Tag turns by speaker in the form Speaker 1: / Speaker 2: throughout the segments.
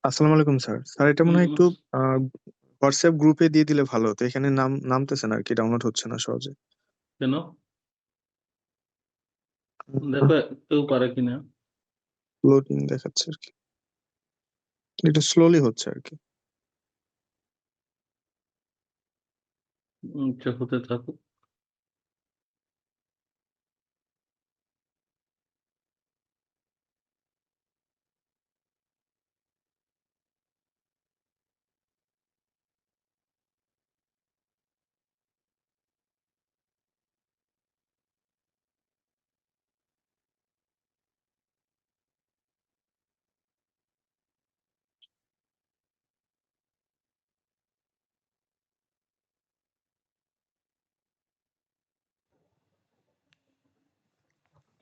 Speaker 1: আসসালামু আলাইকুম sir. Sir এটা মনে হয় একটু হোয়াটসঅ্যাপ গ্রুপে দিয়ে দিলে ভালো হতো। এখানে নামতেছে না আরকি, ডাউনলোড হচ্ছে না সহজে।
Speaker 2: কেন? দেখো কেউ পারে কিনা।
Speaker 1: লোডিং দেখাচ্ছে আরকি। একটু স্লোলি হচ্ছে আরকি।
Speaker 2: হতে থাকুক।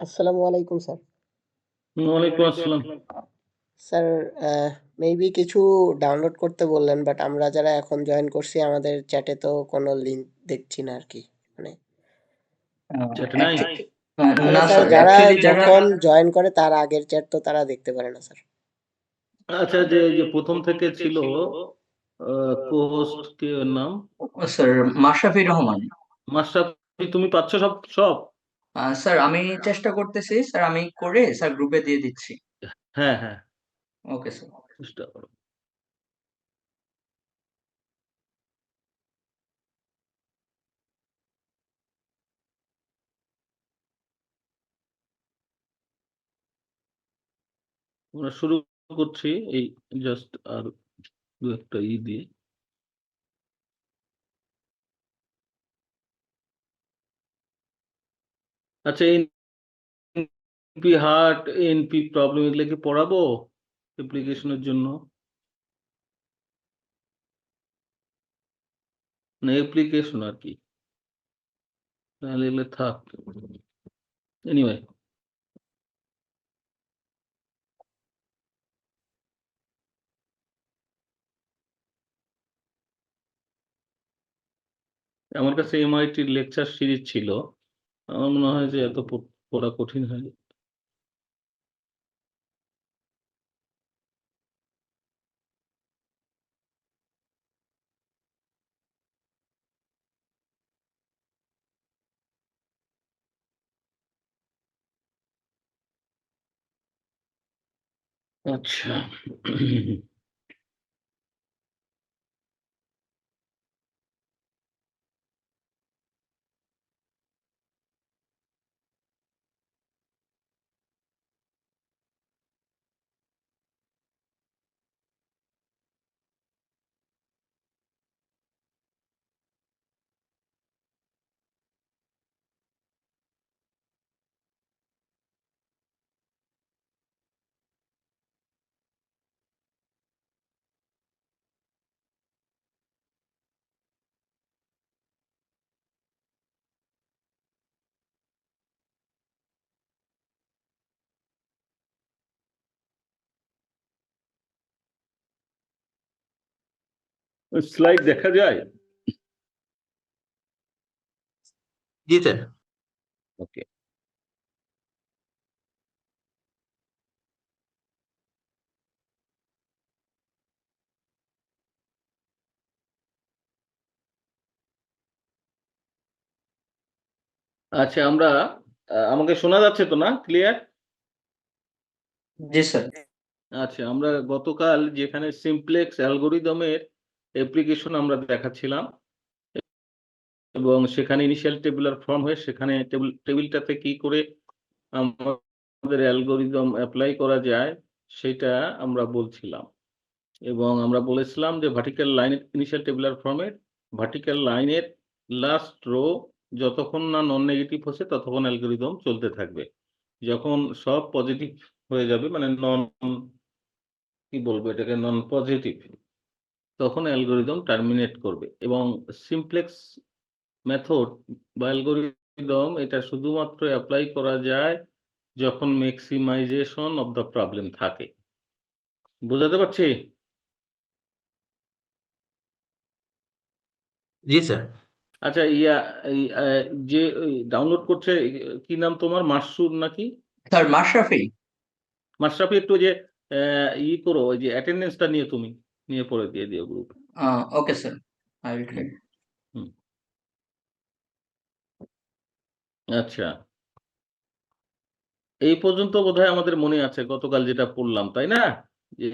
Speaker 3: আসসালামু আলাইকুম স্যার।
Speaker 2: ওয়ালাইকুম আসসালাম।
Speaker 3: স্যার মেবি কিছু ডাউনলোড করতে বললেন, বাট আমরা যারা এখন জয়েন করছি আমাদের চ্যাটে তো কোনো লিংক দেখছি না আর কি। মানে
Speaker 2: চ্যাট নাই?
Speaker 3: মানে স্যার যারা যখন জয়েন করে তার আগের চ্যাট তো তারা দেখতে পারে না স্যার।
Speaker 2: আচ্ছা, যে প্রথম থেকে ছিল কো-হোস্ট কে নাম?
Speaker 4: স্যার মাশরাফি রহমান।
Speaker 2: মাশরাফি, তুমি পাচ্ছ সব?
Speaker 4: স্যার আমি চেষ্টা করতেছি স্যার, আমি করে স্যার গ্রুপে দিয়ে দিচ্ছি।
Speaker 2: হ্যাঁ।
Speaker 4: Okay sir.
Speaker 2: চেষ্টা করো। আমরা শুরু করছি এই জাস্ট আর দু একটা দিয়ে। আচ্ছা, এনপি হার্ট, এনপি প্রবলেম এগুলো কি পড়াবো অ্যাপ্লিকেশনের জন্য? না অ্যাপ্লিকেশন আর কি, তাহলে এগুলো থাক। এনিওয়ে, আমার কাছে এমআইটির লেকচার সিরিজ ছিল, আমার মনে হয় যে এত পড়া কঠিন হয়ে যায়। আচ্ছা, স্লাইড দেখা যায়?
Speaker 4: জি স্যার।
Speaker 2: ওকে। আচ্ছা, আমরা আমাকে শোনা যাচ্ছে তো না ক্লিয়ার?
Speaker 4: জি স্যার।
Speaker 2: আচ্ছা, আমরা গতকাল যেখানে সিমপ্লেক্স অ্যালগরিদমের অ্যাপ্লিকেশন আমরা দেখাচ্ছিলাম এবং সেখানে ইনিশিয়াল টেবুলার ফর্ম হয়ে সেখানে টেবিলটাতে কি করে আমাদের অ্যালগরিদম অ্যাপ্লাই করা যায় সেটা আমরা বলছিলাম। এবং আমরা বলেছিলাম যে ভার্টিক্যাল লাইনের ইনিশিয়াল টেবুলার ফর্মের ভার্টিক্যাল লাইনের লাস্ট রো যতক্ষণ না নন নেগেটিভ হচ্ছে ততক্ষণ অ্যালগরিদম চলতে থাকবে। যখন সব পজিটিভ হয়ে যাবে, মানে কি বলবো এটাকে, নন পজিটিভ, তখন অ্যালগরিদম টার্মিনেট করবে। এবং সিমপ্লেক্স মেথড বা অ্যালগরিদম এটা শুধুমাত্র অ্যাপ্লাই করা যায় যখন ম্যাক্সিমাইজেশন অফ দ্য প্রবলেম থাকে। বোঝাতে পারছি?
Speaker 4: জি স্যার।
Speaker 2: আচ্ছা, যে ডাউনলোড করছে কি নাম তোমার, মাসুর নাকি
Speaker 4: স্যার মাশরাফি।
Speaker 2: মাশরাফি? একটু যে ই করো, ওই যে অ্যাটেন্ডেন্সটা নিয়ে তুমি নিয়ে পরে দিয়ে দিও group.
Speaker 4: Okay sir, I will try.
Speaker 2: আচ্ছা, এই পর্যন্ত বোধহয় আমাদের মনে আছে গতকাল যেটা পড়লাম, তাই না? যে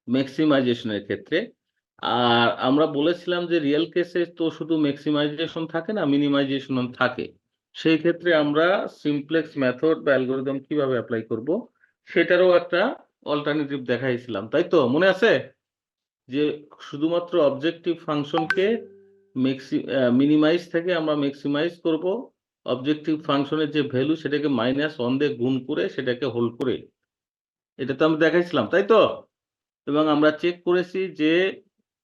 Speaker 2: ম্যাক্সিমাইজেশনের ক্ষেত্রে। আর আমরা বলেছিলাম যে রিয়েল কেসে তো শুধু ম্যাক্সিমাইজেশন থাকে না, মিনিমাইজেশন থাকে। সেই ক্ষেত্রে আমরা সিমপ্লেক্স মেথড বা অ্যালগরিদম কিভাবে অ্যাপ্লাই করব সেটারও একটা অল্টারনেটিভ দেখাইছিলাম, তাই তো? মনে আছে যে শুধুমাত্র অবজেক্টিভ ফাংশনকে মিনিমাইজ থেকে আমরা ম্যাক্সিমাইজ করব, অবজেক্টিভ ফাংশনের যে ভ্যালু সেটাকে -1 দিয়ে গুণ করে সেটাকে হোল করে, এটা তো আমরা দেখাইছিলাম, তাই তো? এবং আমরা চেক করেছি যে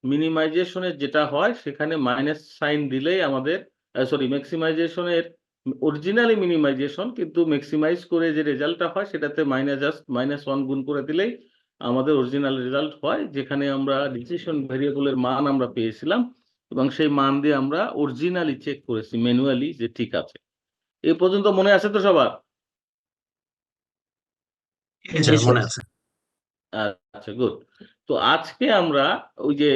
Speaker 2: মিনিমাইজেশনের যেটা হয় সেখানে মাইনাস সাইন দিলেই আমাদের, সরি, ম্যাক্সিমাইজেশনের অরিজিনালি মিনিমাইজেশন, কিন্তু ম্যাক্সিমাইজ করে যে রেজাল্টটা হয় সেটাতে -1 গুণ করে দিলেই আমাদের অরিজিনাল রেজাল্ট হয়, যেখানে আমরা ডিসিশন ভেরিয়েবলের মান আমরা পেয়েছিলাম এবং সেই মান দিয়ে আমরা অরিজিনালি চেক করেছি ম্যানুয়ালি যে ঠিক আছে। এ পর্যন্ত মনে আছে তো সবার?
Speaker 4: জি স্যার।
Speaker 2: আচ্ছা, গুড। তো আজকে আমরা ওই যে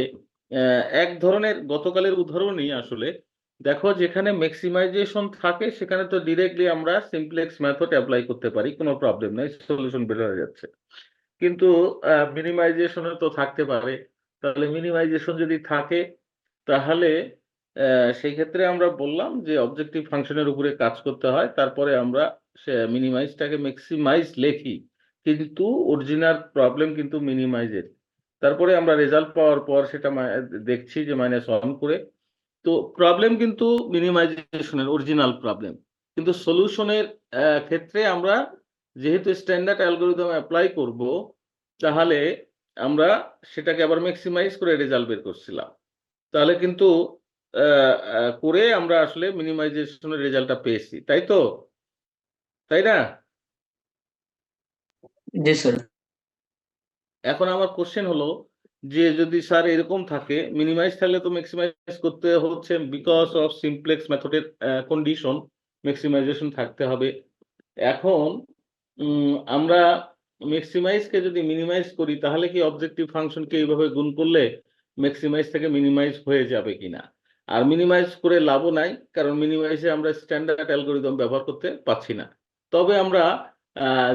Speaker 2: এক ধরনের গতকালের উদাহরণই আসলে দেখো, যেখানে ম্যাক্সিমাইজেশন থাকে সেখানে তো ডিরেক্টলি আমরা সিমপ্লেক্স মেথড অ্যাপ্লাই করতে পারি, কোনো প্রবলেম নেই, সলিউশন বের হয়ে যাচ্ছে। কিন্তু মিনিমাইজেশনে তো থাকতে পারে। তাহলে মিনিমাইজেশন যদি থাকে তাহলে সেই ক্ষেত্রে আমরা বললাম যে অবজেক্টিভ ফাংশনের উপরে কাজ করতে হয়, তারপরে আমরা মিনিমাইজটাকে ম্যাক্সিমাইজ লেখি, কিন্তু অরিজিনাল প্রবলেম কিন্তু মিনিমাইজের। তারপরে আমরা রেজাল্ট পাওয়ার পর সেটা দেখছি যে -1 করে। তো প্রবলেম কিন্তু মিনিমাইজেশনের অরিজিনাল প্রবলেম, কিন্তু সলিউশনের ক্ষেত্রে আমরা যেহেতু স্ট্যান্ডার্ড অ্যালগরিদম অ্যাপ্লাই করব, তাহলে আমরা সেটাকে আবার ম্যাক্সিমাইজ করে রেজাল্ট বের করছিলাম। তাহলে কিন্তু করে আমরা আসলে মিনিমাইজেশনের রেজাল্টটা পেয়েছি, তাই তো? তাই না?
Speaker 4: জি স্যার।
Speaker 2: এখন আমার কোশ্চেন হলো যে যদি স্যার এরকম থাকে, মিনিমাইজ থাকলে তো ম্যাক্সিমাইজ করতে হচ্ছে বিকজ অফ সিমপ্লেক্স মেথডের কন্ডিশন, ম্যাক্সিমাইজেশন থাকতে হবে। এখন আমরা ম্যাক্সিমাইজকে যদি মিনিমাইজ করি তাহলে কি অবজেক্টিভ ফাংশনকে এইভাবে গুণ করলে ম্যাক্সিমাইজ থেকে মিনিমাইজ হয়ে যাবে কিনা? আর মিনিমাইজ করে লাভও নাই, কারণ মিনিমাইজে আমরা স্ট্যান্ডার্ড অ্যালগরিদম ব্যবহার করতে পারছি না। তবে আমরা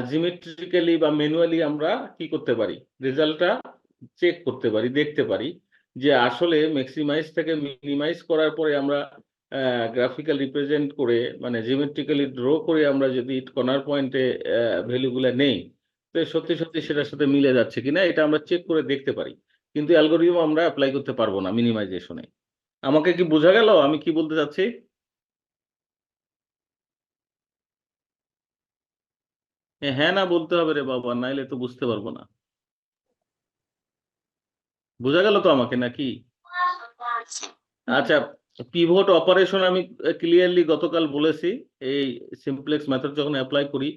Speaker 2: জিওমেট্রিক্যালি বা ম্যানুয়ালি আমরা কি করতে পারি, রেজাল্টটা চেক করতে পারি, দেখতে পারি যে আসলে ম্যাক্সিমাইজ থেকে মিনিমাইজ করার পরে আমরা গ্রাফিক্যাল রিপ্রেজেন্ট করে, মানে জিওমেট্রিক্যালি ড্র করে আমরা যদি কর্নার পয়েন্টে ভ্যালুগুলো নেই, তো সত্যি সত্যি সেটার সাথে মিলে যাচ্ছে কিনা এটা আমরা চেক করে দেখতে পারি, কিন্তু অ্যালগরিদম আমরা অ্যাপ্লাই করতে পারবো না মিনিমাইজেশনে। আমাকে কি বোঝা গেল আমি কি বলতে চাচ্ছি? হ্যাঁ না বলতে হবে রে বাবা, নাইলে তো বুঝতে পারবো না। বোঝা গেল তো আমাকে নাকি? আচ্ছা, পিভট অপারেশন আমি ক্লিয়ারলি গতকাল বলেছি, এই সিমপ্লেক্স মেথড যখন অ্যাপ্লাই করি,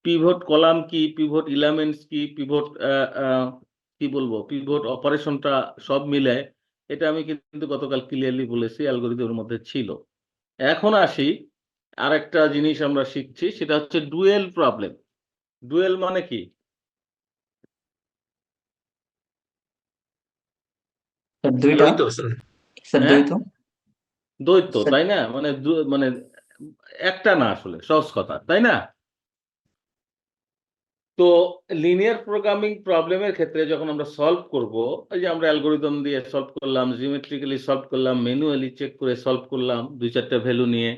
Speaker 2: পিভট কলাম কি, পিভট এলিমেন্টস কি, পিভট কি বলবো, পিভট অপারেশনটা সব মিলে, এটা আমি কিন্তু গতকাল ক্লিয়ারলি বলেছি, অ্যালগরিদমের মধ্যে ছিল। এখন আসি আরেকটা জিনিস আমরা শিখছি, সেটা হচ্ছে ডুয়েল প্রবলেম। ডুয়েল মানে কি?
Speaker 4: স্যার দুইটা। স্যার
Speaker 2: হ্যাঁ,
Speaker 4: দ্বৈত।
Speaker 2: দ্বৈত,
Speaker 4: স্যার
Speaker 2: তাই না? মানে মানে একটা না আসলে, সহজ কথা, তাই না? তো লিনিয়ার প্রোগ্রামিং প্রবলেমের ক্ষেত্রে যখন আমরা সলভ করব, এই যে আমরা অ্যালগরিদম দিয়ে সলভ করলাম, জিওমেট্রিক্যালি সলভ করলাম, ম্যানুয়ালি চেক করে সলভ করলাম 2-4টা ভ্যালু নিয়ে,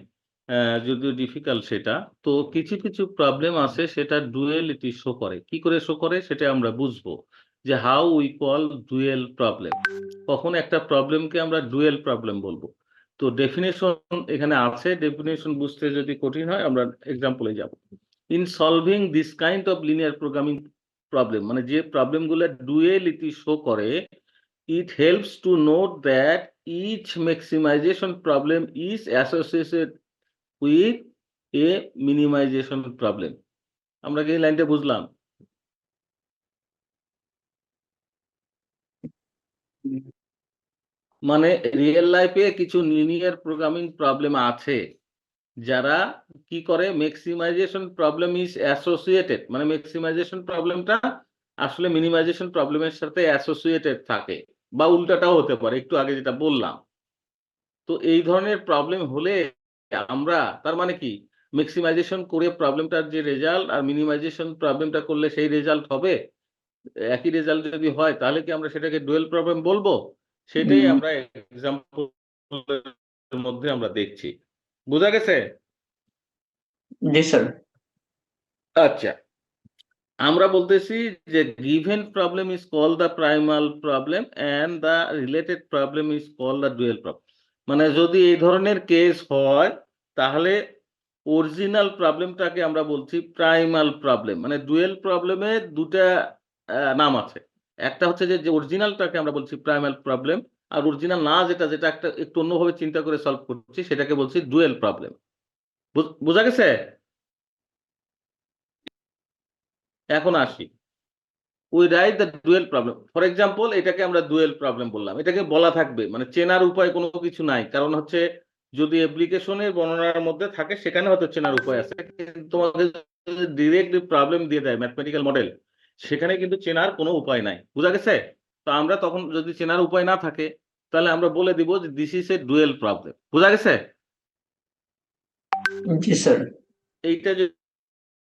Speaker 2: যদিও ডিফিকাল্ট সেটা, তো কিছু কিছু প্রবলেম আছে সেটা ডুয়েলিটি শো করে। কি করে শো করে সেটা আমরা বুঝবো, যে how we call dual problem, কখন একটা প্রবলেমকে আমরা ডুয়েল প্রবলেম বলবো। তো ডেফিনেশন এখানে আছে, ডেফিনেশন বুঝতে যদি কঠিন হয় আমরা এক্সাম্পলে যাব। In solving this kind of linear programming problem, মানে যে প্রবলেমগুলো ডুয়েলিটি শো করে, it helps to note that each maximisation problem is associated with a minimisation problem. আমরা কি এই লাইনটা বুঝলাম? মানে রিয়েল লাইফে কিছু লিনিয়ার প্রোগ্রামিং প্রবলেম আছে যারা কি করে, ম্যাক্সিমাইজেশন প্রবলেম ইজ অ্যাসোসিয়েটেড, মানে ম্যাক্সিমাইজেশন প্রবলেমটা আসলে মিনিমাইজেশন প্রবলেমের সাথে অ্যাসোসিয়েটেড থাকে, বা উল্টাটাও হতে পারে, একটু আগে যেটা বললাম। তো এই ধরনের প্রবলেম হলে আমরা, তার মানে কি, ম্যাক্সিমাইজেশন করে প্রবলেমটার যে রেজাল্ট আর মিনিমাইজেশন প্রবলেমটা করলে সেই রেজাল্ট হবে, একই রেজাল্ট যদি হয় তাহলে কি আমরা সেটাকে ডুয়েল প্রবলেম বলবো? সেটাই আমরা এক্সাম্পলের মধ্যে আমরা দেখছি। বোঝা গেছে?
Speaker 4: জি স্যার।
Speaker 2: আচ্ছা, আমরা বলতেছি যে given problem is call the primal problem and the related problem is call the dual problem. মানে যদি এই ধরনের কেস হয় তাহলে অরিজিনাল প্রবলেমটাকে আমরা বলছি প্রাইমাল প্রবলেম। মানে ডুয়েল প্রবলেমের দুটা নাম আছে। একটা হচ্ছে যে অরিজিনালটাকে আমরা বলছি প্রাইমাল প্রবলেম, আর অরিজিনাল না যেটা যেটা একটা একটু অন্যভাবে চিন্তা করে সলভ করছি সেটাকে বলছি ডুয়েল প্রবলেম। বোঝা গেছে? এখন আসি, we write the dual problem. For example এটাকে আমরা ডুয়েল প্রবলেম বললাম, এটাকে বলা থাকবে, মানে চেনার উপায় কোনো কিছু নাই। কারণ হচ্ছে যদি অ্যাপ্লিকেশনের বর্ণনার মধ্যে থাকে সেখানে হয়তো চেনার উপায় আছে, কিন্তু তোমাকে ডিরেক্টলি প্রবলেম দিয়ে দেয় ম্যাথমেটিক্যাল মডেল, সেখানে কিন্তু চেনার কোনো উপায় নাই। বুঝা গেছে? তো আমরা তখন যদি চেনার উপায় না থাকে তাহলে আমরা বলে দিব যে this is a dual problem. বুঝা গেছে?
Speaker 4: জি স্যার।
Speaker 2: এইটা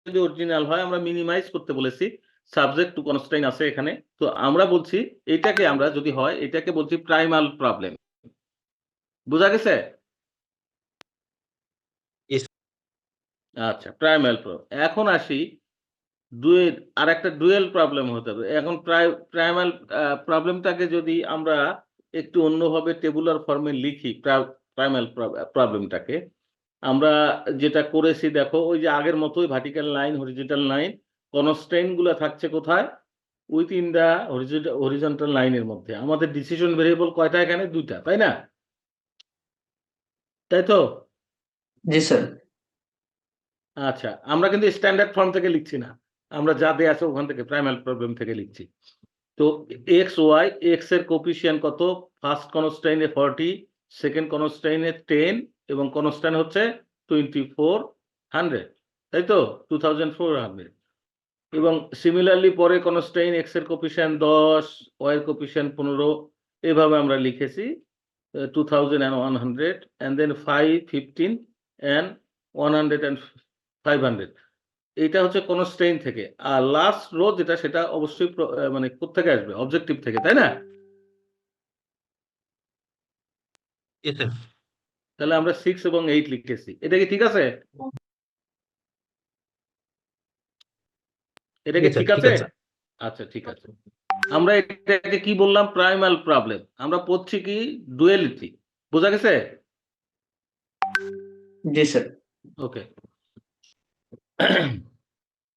Speaker 2: যদি অরিজিনাল হয়, আমরা মিনিমাইজ করতে বলেছি, সাবজেক্ট টু কনস্ট্রেইন আছে এখানে, তো আমরা বলছি এটাকে, আমরা যদি হয় এটাকে বলছি প্রাইমাল প্রবলেম। বোঝা গেছে?
Speaker 5: Yes.
Speaker 2: আচ্ছা, প্রাইমাল প্রবলেম। এখন আসি ডুয়েল, আর একটা ডুয়েল প্রবলেম হতে হবে। এখন প্রাইমাল প্রবলেমটাকে যদি আমরা একটু অন্যভাবে টেবুলার ফর্মে লিখি, প্রাইমাল প্রবলেমটাকে আমরা যেটা করেছি দেখো, ওই যে আগের মতোই vertical line, horizontal line, constrain গুলো থাকছে কোথায়? উইথিন দা হরিজন্টাল লাইনের মধ্যে। আমাদের ডিসিশন ভেরিয়েবল কয়টা এখানে? দুইটা, তাই না? তাই তো?
Speaker 4: জি স্যার।
Speaker 2: আচ্ছা, আমরা কিন্তু স্ট্যান্ডার্ড ফর্ম থেকে লিখছি না, আমরা যা দেয়া আছে ওখান থেকে প্রাইমাল প্রবলেম থেকে লিখছি। তো এক্স ওয়াই, এক্স এর কোফিশিয়েন্ট কত? ফার্স্ট কনস্ট্রেইনে 40, সেকেন্ড কনস্ট্রেইনে 10, এবং কনস্ট্যান্ট হচ্ছে 2400, তাই তো? 2400। এবং সিমিলারলি পরে কনস্ট্রেইন এক্স এর কোফিশিয়েন্ট 10, ওয়াই এর কোফিশিয়েন্ট 15, এভাবে আমরা লিখেছি 2100, and then 5, 15 and 100 and 500। এইটা হচ্ছে কনস্ট্রেইন থেকে। আর লাস্ট রো যেটা, সেটা অবশ্যই মানে কোত্থেকে আসবে? অবজেক্টিভ থেকে, তাই না?
Speaker 5: Yes, sir.
Speaker 2: তাহলে আমরা 6 এবং 8 লিখেছি। এটা কি ঠিক আছে? এটা কি
Speaker 5: Yes, sir.
Speaker 2: ঠিক
Speaker 5: ঠিক
Speaker 2: আছে?
Speaker 5: আছে।
Speaker 2: আচ্ছা, ঠিক আছে। আমরা এটাকে কি বললাম? Primal problem. আমরা পড়ছি কি? ডুয়ালিটি। বোঝা গেছে?
Speaker 4: জি স্যার।
Speaker 2: ওকে।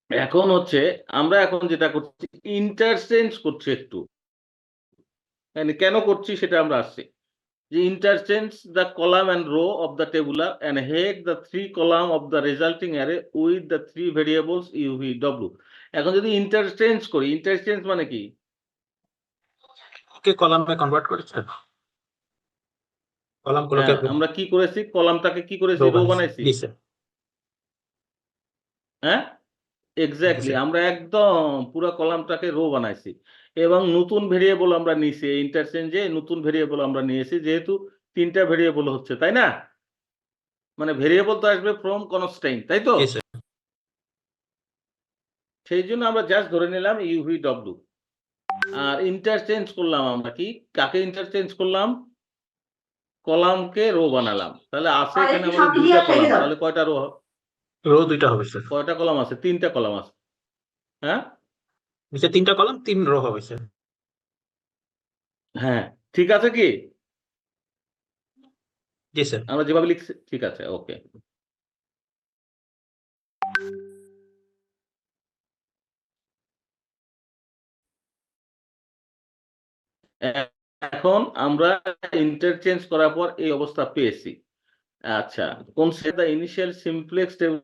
Speaker 2: এখন হচ্ছে আমরা এখন যেটা করছি, ইন্টারচেঞ্জ করছি একটু। মানে কেন করছি সেটা আমরা আসছি। যে interchange the column and row of the tabular and head the 3 column of the resulting array with the 3 variables u, v, w। এখন যদি ইন্টারচেঞ্জ করি, ইন্টারচেঞ্জ মানে কি?
Speaker 5: ওকে কলামে কনভার্ট করেছে। কলামগুলোকে
Speaker 2: হ্যাঁ, আমরা কি করেছি? কলামটাকে কি করেছি?
Speaker 5: রো
Speaker 2: রো
Speaker 5: বানাইছে।
Speaker 2: বানাইছি।
Speaker 5: জি স্যার।
Speaker 2: হ্যাঁ, এক্স্যাক্টলি। আমরা একদম পুরো কলামটাকে রো বানাইছি এবং নতুন ভেরিয়েবল আমরা নিয়েছি। ইন্টারচেঞ্জে নতুন ভেরিয়েবল আমরা নিয়েছি, যেহেতু 3টা ভেরিয়েবল হচ্ছে, তাই না? মানে ভেরিয়েবল তো আসবে ফ্রম কনস্ট্রেইন, তাই তো?
Speaker 5: জি স্যার।
Speaker 2: সেই জন্য আমরা জাস্ট ধরে নিলাম ইউ, ভি, ডব্লিউ। আর ইন্টারচেঞ্জ করলাম আমরা কি? কাকে ইন্টারচেঞ্জ করলাম? কলামকে রো বানালাম। তাহলে আছে এখানে আমাদের 2টা কলাম, তাহলে কয়টা রো?
Speaker 5: রো 2টা হবে স্যার।
Speaker 2: কয়টা কলাম আছে? 3টা কলাম আছে। হ্যাঁ,
Speaker 5: নিচে 3টা কলাম, 3 রো হবে স্যার।
Speaker 2: হ্যাঁ, ঠিক আছে কি?
Speaker 5: জি স্যার।
Speaker 2: আমরা যেভাবে লিখছি ঠিক আছে, ওকে। এখন আমরা ইন্টারচেঞ্জ করার পর এই অবস্থা পেয়েছি। আচ্ছা, consider the initial simplex table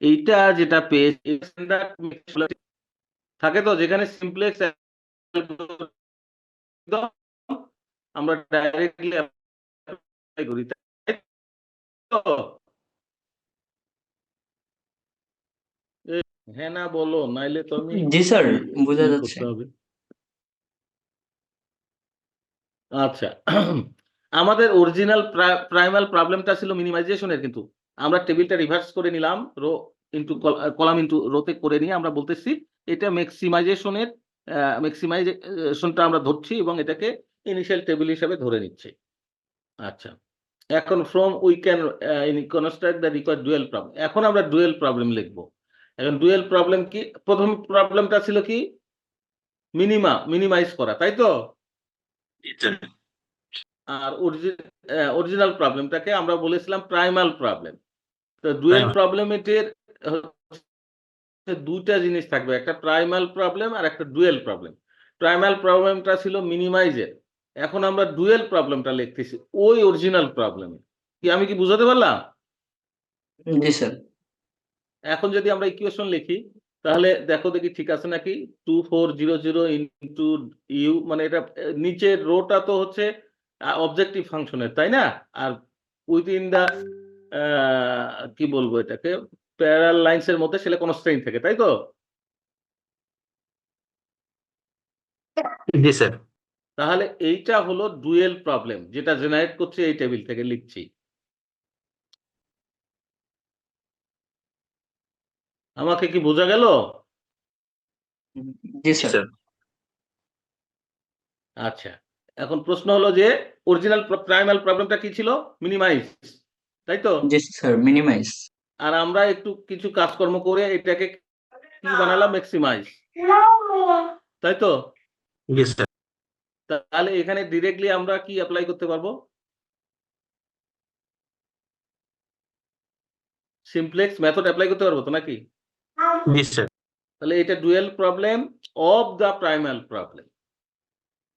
Speaker 2: এইটা যেটা পেয়েছি থাকে তো, যেখানে সিমপ্লেক্স আমরা ডাইরেক্টলি অ্যাপ্লাই করি, তাই তো? হ্যাঁ না বলো, নাইলে তো আমি
Speaker 4: জি স্যার,
Speaker 2: ই-
Speaker 4: বোঝা
Speaker 2: ই
Speaker 4: যাচ্ছে।
Speaker 2: করতে হবে। আচ্ছা, আমাদের অরিজিনাল প্রাইমাল প্রবলেমটা ছিল মিনিমাইজেশনের, কিন্তু আমরা টেবিলটা রিভার্স করে নিলাম, রো ইনটু কলাম ইনটু রোতে করে নিয়ে আমরা বলতেছি এটা ম্যাক্সিমাইজেশনটা আমরা ধরছি এবং এটাকে ইনিশিয়াল টেবিল হিসাবে ধরে নিচ্ছি। আচ্ছা, এখন from we can construct the required dual problem. এখন আমরা ডুয়েল প্রবলেম লিখবো। এখন ডুয়েল প্রবলেম কি? প্রথম প্রবলেমটা ছিল কি? মিনিমাইজ করা, তাই তো?
Speaker 5: Yes, sir.
Speaker 2: আর অরিজিনাল প্রবলেমটাকে আমরা বলেছিলাম প্রাইমাল প্রবলেম। তো ডুয়েল
Speaker 5: Primal.
Speaker 2: প্রবলেমের দুইটা জিনিস থাকবে, একটা প্রাইমাল প্রবলেম আর একটা ডুয়েল প্রবলেম। প্রাইমাল প্রবলেমটা ছিল মিনিমাইজের, এখন আমরা ডুয়েল প্রবলেমটা লিখতেছি ওই অরিজিনাল প্রবলেমে। কি আমি কি বুঝাতে পারলাম?
Speaker 4: জি স্যার।
Speaker 2: এখন যদি আমরা ইকুয়েশন লিখি তাহলে দেখো দেখি ঠিক আছে নাকি। 2400 ইনটু ইউ, মানে এটা নিচের রোটা তো হচ্ছে অবজেক্টিভ ফাংশনের, তাই না? আর উইদিন দা কি বলবো এটাকে, প্যারাল লাইনস এর মধ্যে সেটা কনস্ট্রেইন থাকে, তাই তো?
Speaker 5: জি স্যার।
Speaker 2: তাহলে এইটা হলো ডুয়েল প্রবলেম, যেটা জেনারেট করছে এই টেবিল থেকে লিখছি। আমাকে কি বোঝা গেল?
Speaker 4: জি
Speaker 5: জি
Speaker 4: স্যার।
Speaker 5: স্যার।
Speaker 2: আচ্ছা, এখন প্রশ্ন হলো যে অরিজিনাল প্রাইমাল প্রবলেমটা কি ছিল? মিনিমাইজ, তাই তো?
Speaker 4: জি স্যার, মিনিমাইজ।
Speaker 2: আর আমরা একটু কিছু কাজকর্ম করে এটাকে কি বানালাম? ম্যাক্সিমাইজ, তাই তো?
Speaker 5: জি স্যার।
Speaker 2: তাহলে এখানে ডিরেক্টলি আমরা কি অ্যাপ্লাই করতে পারবো? সিমপ্লেক্স মেথড অ্যাপ্লাই করতে পারবো তো নাকি?
Speaker 5: জি স্যার।
Speaker 2: তাহলে এটা dual problem of the primal problem,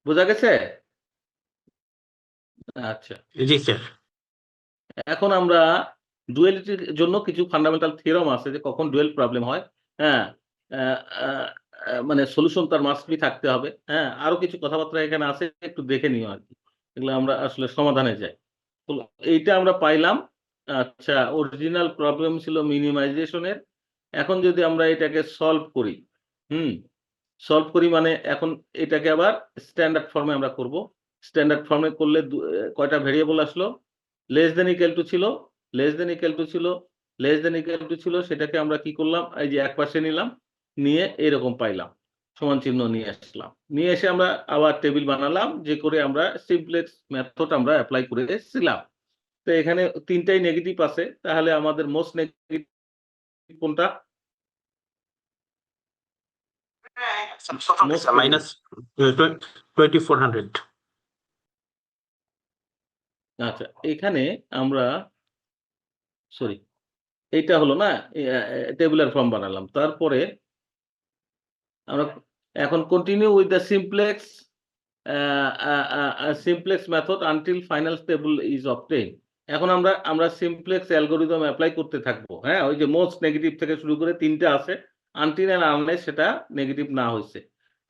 Speaker 2: বোঝা গেছে? আচ্ছা,
Speaker 5: জি স্যার।
Speaker 2: এখন আমরা ডুয়েলিটির জন্য কিছু ফান্ডামেন্টাল থিওরাম আছে যে কখন ডুয়েল প্রবলেম হয়। হ্যাঁ, মানে সলিউশন তার মাস্ট বি থাকতে হবে। হ্যাঁ, আরো কিছু কথাবার্তা এখানে আছে, একটু দেখে নিও আর কি। এগুলো আমরা আসলে সমাধানে যাই। তো এইটা আমরা পাইলাম। আচ্ছা, অরিজিনাল প্রবলেম ছিল মিনিমাইজেশনের। এখন যদি আমরা এটাকে সলভ করি, সলভ করি মানে এখন এটাকে আবার স্ট্যান্ডার্ড ফর্মে আমরা করব। স্ট্যান্ডার্ড ফর্মে করলে কয়টা ভেরিয়েবল আসলো? লেস দেন ইকুয়াল টু ছিল, লেস দেন ইকুয়াল টু ছিল, লেস দেন ইকুয়াল টু ছিল, সেটাকে আমরা কি করলাম? এই যে একপাশে নিলাম, নিয়ে এরকম পাইলাম, সমান চিহ্ন নিয়ে আসলাম। নিয়ে এসে আমরা আবার টেবিল বানালাম, যে করে আমরা সিমপ্লেক্স মেথড আমরা অ্যাপ্লাই করে এসেছিলাম। তো এখানে তিনটাই নেগেটিভ আছে, তাহলে আমাদের মোস্ট নেগেটিভ কোনটা? Most
Speaker 5: minus 2400।
Speaker 2: আচ্ছা, এখানে আমরা সরি, এইটা হলো না, টেবুলার ফর্ম বানালাম। তারপরে আমরা এখন continue with the simplex method until final table is obtain. এখন আমরা সিমপ্লেক্স অ্যালগরিদম অ্যাপ্লাই করতে থাকবো। হ্যাঁ, ওই যে মোস্ট নেগেটিভ থেকে শুরু করে তিনটা আছে, আনটিল এন্ড আনলেস সেটা নেগেটিভ না হয়েছে,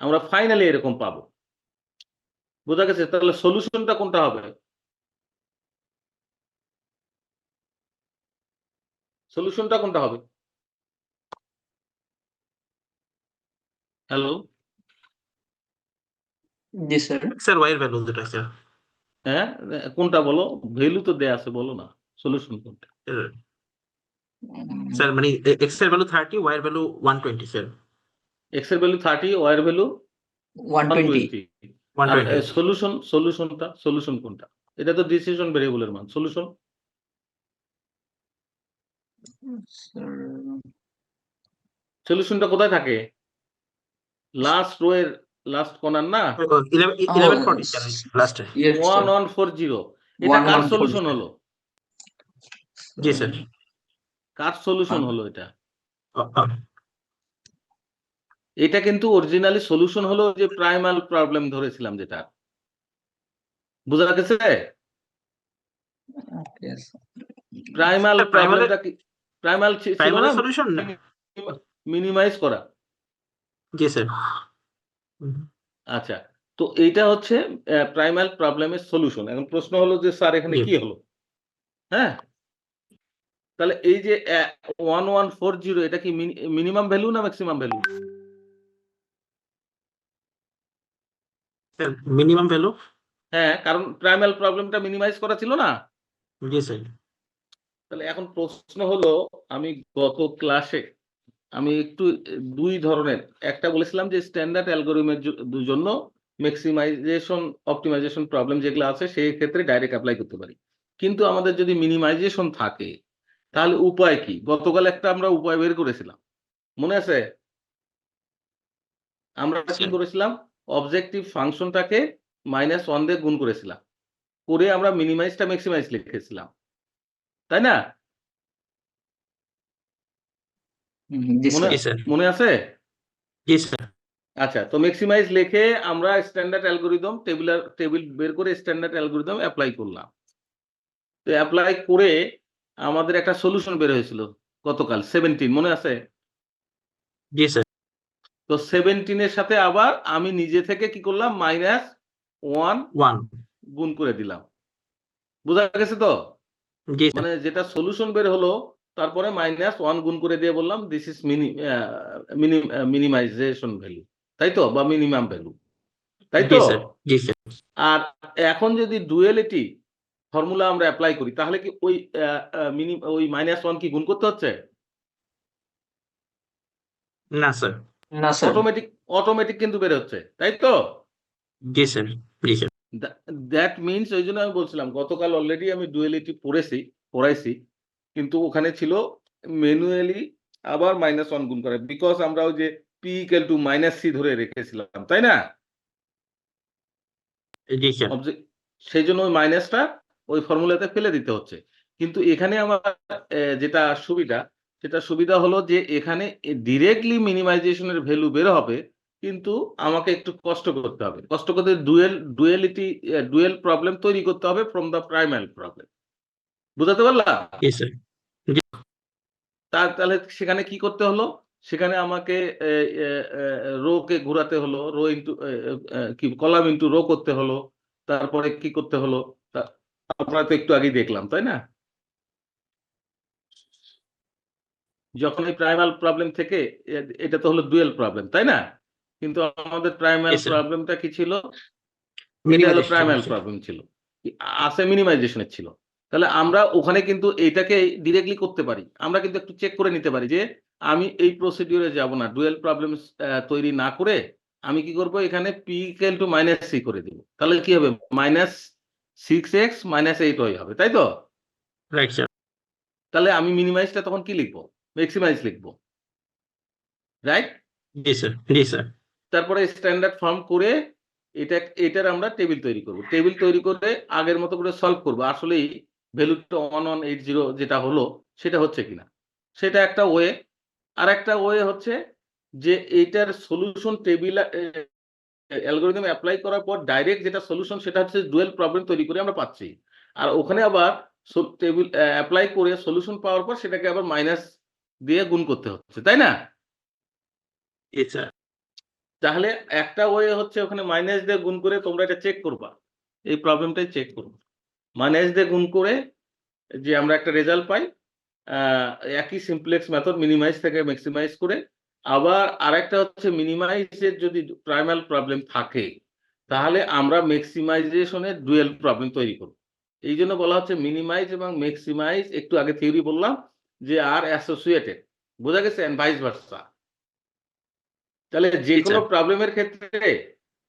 Speaker 2: আমরা ফাইনালি এরকম পাবো। বোঝা গেছে? তাহলে সলিউশনটা কোনটা হবে? সলিউশনটা কোনটা হবে? হ্যালো,
Speaker 4: জি স্যার।
Speaker 5: স্যার ওয়াই এর ভ্যালু যেটা স্যার।
Speaker 2: হ্যাঁ, কোনটা বলো? ভ্যালু তো দেয়া আছে, বলো না সলিউশন কোনটা।
Speaker 5: স্যার মানে এক্স এর ভ্যালু 30, ওয়াই এর ভ্যালু 120 স্যার।
Speaker 2: এক্স এর ভ্যালু 30, ওয়াই এর ভ্যালু
Speaker 4: 120।
Speaker 2: 120। আর
Speaker 5: 120
Speaker 2: সলিউশন কোনটা? এটা তো ডিসিশন ভেরিয়েবলের মান। সলিউশনটা কোথায় থাকে? লাস্ট রো এর লাস্ট কর্নার না?
Speaker 5: 1140 স্যার লাস্টে।
Speaker 4: Yes sir.
Speaker 2: 1140। এটা কার
Speaker 4: 1140
Speaker 2: সলিউশন হলো?
Speaker 5: জি স্যার।
Speaker 2: কার সলিউশন হলো এটা?
Speaker 5: আ- আ-
Speaker 2: এটা কিন্তু অরিজিনালি সলিউশন হলো যে প্রাইমাল প্রবলেম ধরেছিলাম যেটা। বোঝা গেছে?
Speaker 4: Yes.
Speaker 2: প্রাইমাল
Speaker 5: স্যার,
Speaker 2: প্রবলেমটা কি? প্রাইমাল ছিল না
Speaker 5: প্রাইমারি সলিউশন না?
Speaker 2: মিনিমাইজ করা।
Speaker 5: জি স্যার।
Speaker 2: আচ্ছা, তো এইটা হচ্ছে প্রাইমাল প্রবলেমের সলিউশন। এখন প্রশ্ন হলো যে স্যার এখানে
Speaker 5: জি।
Speaker 2: কি হলো? হ্যাঁ, তাহলে এই যে 1140 এটা কি মিনিমাম ভ্যালু না maximum value?
Speaker 5: Sir minimum value.
Speaker 2: হ্যাঁ, কারণ প্রাইমাল প্রবলেমটা মিনিমাইজ করা ছিল না।
Speaker 5: জি স্যার।
Speaker 2: তাহলে এখন প্রশ্ন হলো, আমি গত ক্লাসে আমি একটু দুই ধরনের, একটা বলেছিলাম যে স্ট্যান্ডার্ড অ্যালগরিদমের জন্য ম্যাক্সিমাইজেশন অপটিমাইজেশন প্রবলেম যেগুলো আছে সেই ক্ষেত্রে ডাইরেক্ট অ্যাপ্লাই করতে পারি, কিন্তু আমাদের যদি মিনিমাইজেশন থাকে তাহলে উপায় কি? গতকাল একটা আমরা উপায় বের করেছিলাম, মনে আছে? আমরা কি
Speaker 5: স্যার।
Speaker 2: করেছিলাম? অবজেক্টিভ ফাংশনটাকে -1 দিয়ে গুণ করেছিলাম, করে আমরা মিনিমাইজটা ম্যাক্সিমাইজ লিখেছিলাম, তাই না?
Speaker 4: জি
Speaker 2: মনে
Speaker 4: স্যার।
Speaker 5: জি স্যার।
Speaker 2: মনে আছে?
Speaker 5: জি স্যার।
Speaker 2: আচ্ছা, তো ম্যাক্সিমাইজ লিখে আমরা স্ট্যান্ডার্ড অ্যালগরিদম টেবিল বের করে স্ট্যান্ডার্ড অ্যালগরিদম অ্যাপ্লাই করলাম। তো অ্যাপ্লাই করে আমাদের একটা সলিউশন বের হয়েছিল গতকাল 17, মনে আছে?
Speaker 5: জি স্যার।
Speaker 2: তো 17 এর সাথে আবার আমি নিজে থেকে কি করলাম? -1
Speaker 5: 1।
Speaker 2: গুণ করে দিলাম। বোঝা গেছে তো?
Speaker 5: জি স্যার।
Speaker 2: মানে যেটা সলিউশন বের হলো তারপরে -1 গুণ করে দিয়ে বললাম দিস ইজ মিনিমাইজেশন ভ্যালু, তাই তো? বা মিনিমাম ভ্যালু, তাই
Speaker 5: জি
Speaker 2: তো?
Speaker 5: স্যার। জি স্যার।
Speaker 2: আর এখন যদি ডুয়ালিটি ফর্মুলা আমরা অ্যাপ্লাই করি তাহলে কি ওই ওই -1 কি গুণ করতে হচ্ছে?
Speaker 5: না স্যার।
Speaker 4: না স্যার।
Speaker 2: অটোমেটিক কিন্তু বের হচ্ছে, তাই তো?
Speaker 5: জি স্যার। জি স্যার।
Speaker 2: দ্যাট মিনস, ওই জন্য আমি বলছিলাম গতকাল অলরেডি আমি ডুয়ালিটি পড়াইছি, কিন্তু ওখানে ছিল ম্যানুয়ালি আবার -1 গুণ করে, বিকজ আমরা ওই যে p -c ধরে রেখেছিলাম, তাই না?
Speaker 5: জি স্যার।
Speaker 2: সেই জন্য ওই মাইনাসটা ওই ফর্মুলাতে ফেলে দিতে হচ্ছে। কিন্তু এখানে আমার যেটা সুবিধা হলো যে এখানে ডিরেক্টলি মিনিমাইজেশনের ভ্যালু বের হবে, কিন্তু আমাকে একটু কষ্ট করতে হবে। কষ্ট করতে ডুয়েল প্রবলেম তৈরি করতে হবে ফ্রম দ্য প্রাইমাল প্রবলেম। বুঝাতে পারলাম?
Speaker 5: জি স্যার।
Speaker 2: তাহলে সেখানে কি করতে হলো? সেখানে আমাকে রো কে ঘোরাতে হলো, রো ইনটু কি কলাম ইনটু রো করতে হলো। তারপরে কি করতে হলো? আমরা তো একটু আগেই দেখলাম, তাই না? যখন এই প্রাইমাল প্রবলেম থেকে এটা তো হলো ডুয়াল প্রবলেম, তাই না? কিন্তু আমাদের প্রাইমাল
Speaker 5: Yes, sir.
Speaker 2: প্রবলেমটা কি ছিল? এটা হলো
Speaker 5: Minimization,
Speaker 2: প্রাইমাল
Speaker 5: sir.
Speaker 2: প্রবলেম ছিল, আছে মিনিমাইজেশনের ছিল। তাহলে আমরা ওখানে কিন্তু এইটাকে ডিরেক্টলি করতে পারি। আমরা কিন্তু একটু চেক করে নিতে পারি যে আমি এই প্রসিডিউরে যাব না, ডুয়াল প্রবলেম তৈরি না করে আমি কি করব? এখানে p -c করে দিব। তাহলে কি হবে? -6x -8y হবে, তাই তো?
Speaker 5: Right, sir.
Speaker 2: তাহলে আমি মিনিমাইজটা তখন কি লিখবো? ম্যাক্সিমাইজ লিখবো, right?
Speaker 5: Yes, sir. Yes, sir.
Speaker 2: তারপরে স্ট্যান্ডার্ড ফর্ম করে এটার আমরা টেবিল তৈরি করব। টেবিল তৈরি করে আগের মতো করে সলভ করব। আসলেই ভ্যালুটা 1180 যেটা হলো সেটা হচ্ছে কিনা। সেটা একটা ওয়ে। আরেকটা ওয়ে হচ্ছে যে এইটার সলিউশন অ্যালগরিদম এপ্লাই করার পর ডাইরেক্ট যেটা সলিউশন সেটা হচ্ছে ডুয়াল প্রবলেম তৈরি করে আমরা পাচ্ছি। আর ওখানে আবার টেবিল এপ্লাই করে সলিউশন পাওয়ার পর সেটাকে আবার মাইনাস দিয়ে গুণ করতে হচ্ছে, তাই না?
Speaker 5: Yes, sir.
Speaker 2: তাহলে একটা ওয়ে হচ্ছে ওখানে মাইনাস দিয়ে গুণ করে তোমরা এটা চেক করবা। এই প্রবলেমটাই চেক করবা। মাইনাস দিয়ে গুণ করে যে আমরা একটা রেজাল্ট পাই, আ একই সিমপ্লেক্স মেথড মিনিমাইজ থেকে ম্যাক্সিমাইজ করে। আবার আরেকটা হচ্ছে মিনিমাইজের যদি প্রাইমাল প্রবলেম থাকে, তাহলে আমরা ম্যাক্সিমাইজেশন এর ডুয়াল প্রবলেম তৈরি করব। এইজন্য বলা হচ্ছে মিনিমাইজ এবং ম্যাক্সিমাইজ, একটু আগে থিওরি বললাম যে আর অ্যাসোসিয়েটেড। বোঝা গেছে? And vice versa. তাহলে
Speaker 5: জি,
Speaker 2: যেকোনো
Speaker 5: স্যার।
Speaker 2: প্রবলেমের ক্ষেত্রে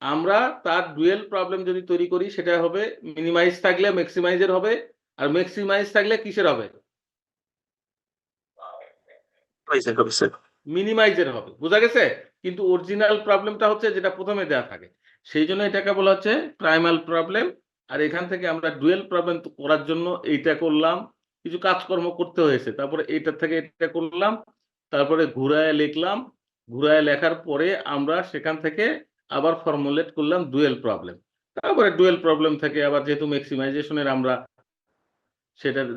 Speaker 2: আমরা তার ডুয়াল প্রবলেম যদি তৈরি করি সেটা হবে মিনিমাইজ থাকলে ম্যাক্সিমাইজের হবে, আর ম্যাক্সিমাইজ থাকলে কিসের হবে?
Speaker 5: Right, sir. হবে, sir.
Speaker 2: মিনিমাইজের হবে। বোঝা গেছে? কিন্তু অরিজিনাল প্রবলেমটা হচ্ছে যেটা প্রথমে দেয়া থাকে। সেইজন্য এটাকে বলা হচ্ছে প্রাইমাল প্রবলেম। আর এখান থেকে আমরা ডুয়াল প্রবলেম করার জন্য এইটা করলাম। কিছু কাজকর্ম করতে হয়েছে। তারপরে এইটার থেকে এটা করলাম। তারপরে ঘুরায়ে লিখলাম। ঘুরায়ে লেখার পরে আমরা সেখান থেকে আবার ফর্মুলেট করলাম ডুয়াল প্রবলেম। তারপরে ডুয়াল প্রবলেম থেকে আবার যেহেতু ম্যাক্সিমাইজেশন এর আমরা সেটার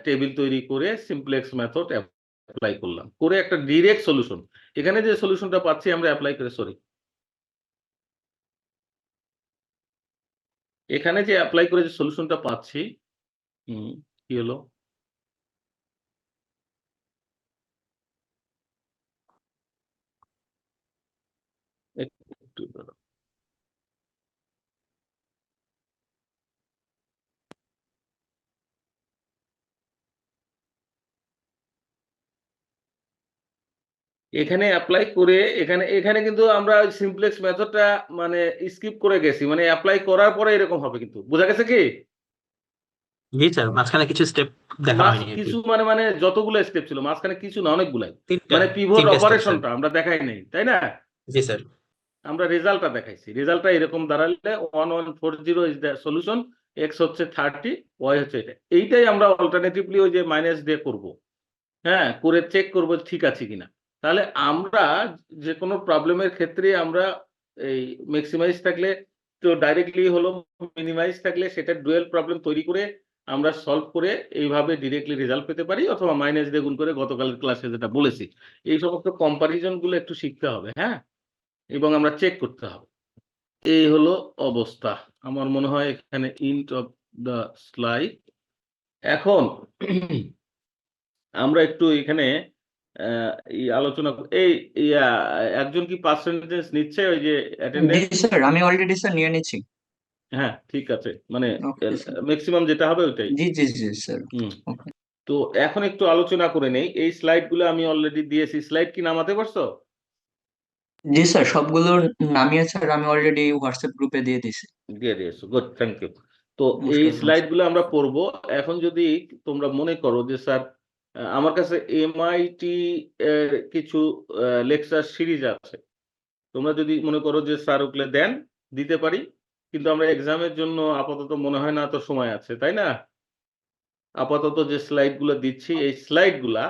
Speaker 2: টেবিল তৈরি করে সিমপ্লেক্স মেথড এপ্লাই করলাম। করে একটা ডিরেক্ট সলিউশন। এখানে যে সলিউশনটা পাচ্ছি আমরা এপ্লাই করে এখানে যে অ্যাপ্লাই করে যে সলিউশনটা পাচ্ছি, কি হলো? একটু দাঁড়াও। এখানে অ্যাপ্লাই করে এখানে কিন্তু আমরা সিমপ্লেক্স মেথডটা মানে স্কিপ করে গেছি, মানে অ্যাপ্লাই করার পরে এরকম হবে, কিন্তু বোঝা গেছে কি?
Speaker 5: জি স্যার, মাঝখানে কিছু স্টেপ দেখানো হয়নি আর কি।
Speaker 2: কিছু মানে যতগুলো স্টেপ ছিল মাঝখানে কিছু না, অনেকগুলাই,
Speaker 5: তিনটা
Speaker 2: মানে পিভট
Speaker 5: তিনটা স্টেপ স্যার।
Speaker 2: অপারেশনটা আমরা দেখাই নাই, তাই না?
Speaker 5: জি স্যার।
Speaker 2: আমরা রেজাল্টটা দেখাইছি। রেজাল্টটা এরকম দাঁড়ালে 1140 ইজ দ্য সলিউশন, এক্স হচ্ছে 30, ওয়াই হচ্ছে এটা। এইটাই আমরা অল্টারনেটিভলি ওই যে মাইনাস দিয়ে করব। হ্যাঁ, করে চেক করব ঠিক আছে কিনা। তাহলে আমরা যে কোনো প্রবলেমের ক্ষেত্রে আমরা এই ম্যাক্সিমাইজ থাকলে তো ডাইরেক্টলি হলো, মিনিমাইজ থাকলে সেটা ডুয়াল প্রবলেম তৈরি করে আমরা সলভ করে এইভাবে ডিরেক্টলি রেজাল্ট পেতে পারি, অথবা মাইনাস দিয়ে গুণ করে গতকালের ক্লাসে যেটা বলেছি। এই সমস্ত কম্পারিজন গুলো একটু শিখতে হবে, হ্যাঁ? এবং আমরা চেক করতে হবে। এই হলো অবস্থা। আমার মনে হয় এখানে ইন্ট অফ দ্য স্লাইড। এখন আমরা একটু এখানে আলোচনা একজন কি পার্সেন্টেজ নিচ্ছে ওই যে
Speaker 4: জি
Speaker 2: অ্যাটেন্ডেন্স?
Speaker 4: স্যার, আমি অলরেডি স্যার নিয়ে নিচ্ছি।
Speaker 2: হ্যাঁ, ঠিক আছে। মানে
Speaker 4: ওকে স্যার।
Speaker 2: ম্যাক্সিমাম যেটা হবে ওইটাই।
Speaker 4: জি জি জি স্যার।
Speaker 2: হুম।
Speaker 4: ওকে।
Speaker 2: তো এখন একটু আলোচনা করে নেই। এই স্লাইড গুলো আমি অলরেডি দিয়েছি। স্লাইড কি নামাতে পারছো?
Speaker 4: জি স্যার, সবগুলোর নামিয়ে স্যার আমি অলরেডি হোয়াটসঅ্যাপ গ্রুপে দিয়ে দিছি।
Speaker 2: দিয়ে দিয়েছো, গুড, থ্যাংক ইউ। তো
Speaker 4: মোস্ট
Speaker 2: এই
Speaker 4: ওয়েলকাম
Speaker 2: স্লাইড
Speaker 4: স্যার।
Speaker 2: গুলো আমরা পড়বো। এখন যদি তোমরা মনে করো যে স্যার আমার কাছে এমআইটি এর কিছু লেকচার সিরিজ আছে, তোমরা যদি মনে করো যে স্যার ওগুলো দেন, দিতে পারি, কিন্তু আমরা এক্সামের জন্য আপাতত মনে হয় না তো সময় আছে, তাই না? আপাতত যে স্লাইড গুলো দিচ্ছি, এই স্লাইড গুলা